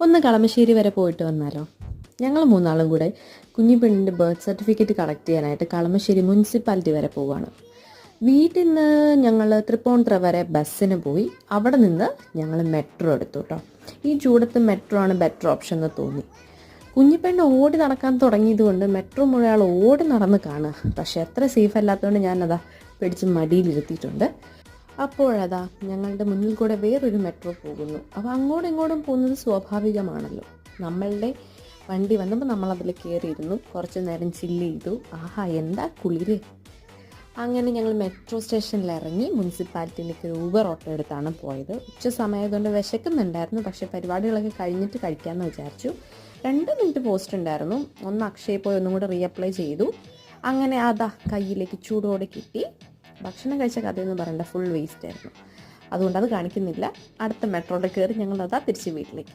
ഒന്ന് കളമശ്ശേരി വരെ പോയിട്ട് വന്നാലോ? ഞങ്ങൾ മൂന്നാളും കൂടെ കുഞ്ഞിപ്പെണ്ണിൻ്റെ ബർത്ത് സർട്ടിഫിക്കറ്റ് കളക്ട് ചെയ്യാനായിട്ട് കളമശ്ശേരി മുനിസിപ്പാലിറ്റി വരെ പോവുകയാണ്. വീട്ടിൽ നിന്ന് ഞങ്ങൾ തൃപ്പൂണിത്തുറ വരെ ബസ്സിന് പോയി. അവിടെ നിന്ന് ഞങ്ങൾ മെട്രോ എടുത്തു കേട്ടോ. ഈ ചൂടത്ത് മെട്രോ ആണ് ബെറ്റർ ഓപ്ഷൻ എന്ന് തോന്നി. കുഞ്ഞിപ്പെണ്ണ് ഓടി നടക്കാൻ തുടങ്ങിയതുകൊണ്ട് മെട്രോ മുഴുവൻ ഓടി നടന്ന് കാണുക. പക്ഷേ അത്ര സേഫ് അല്ലാത്തതുകൊണ്ട് ഞാനതാ പിടിച്ച് മടിയിലിരുത്തിയിട്ടുണ്ട്. അപ്പോഴതാ ഞങ്ങളുടെ മുന്നിൽ കൂടെ വേറൊരു മെട്രോ പോകുന്നു. അപ്പോൾ അങ്ങോട്ടും ഇങ്ങോട്ടും പോകുന്നത് സ്വാഭാവികമാണല്ലോ. നമ്മളുടെ വണ്ടി വന്നപ്പോൾ നമ്മളതിൽ കയറിയിരുന്നു, കുറച്ച് നേരം ചില്ല് ചെയ്തു. ആഹാ, എന്താ കുളിര്! അങ്ങനെ ഞങ്ങൾ മെട്രോ സ്റ്റേഷനിൽ ഇറങ്ങി മുനിസിപ്പാലിറ്റിയിലേക്ക് ഒരു ഊബർ ഓട്ടോ എടുത്താണ് പോയത്. ഉച്ച സമയത്തുകൊണ്ട് വിശക്കുന്നുണ്ടായിരുന്നു, പക്ഷേ പരിപാടികളൊക്കെ കഴിഞ്ഞിട്ട് കഴിക്കാമെന്ന് വിചാരിച്ചു. 2 മിനിറ്റ് പോസ്റ്റ് ഉണ്ടായിരുന്നു. ഒന്ന് അക്ഷയ പോയി ഒന്നും കൂടെ റീഅപ്ലൈ ചെയ്തു. അങ്ങനെ അതാ കയ്യിലേക്ക് ചൂടോടെ കിട്ടി. ഭക്ഷണം കഴിച്ച കഥയൊന്നും പറയണ്ട, ഫുൾ വേസ്റ്റ് ആയിരുന്നു. അതുകൊണ്ട് അത് കാണിക്കുന്നില്ല. അടുത്ത മെട്രോയിൽ കയറി ഞങ്ങൾ അതാ തിരിച്ച് വീട്ടിലേക്ക്.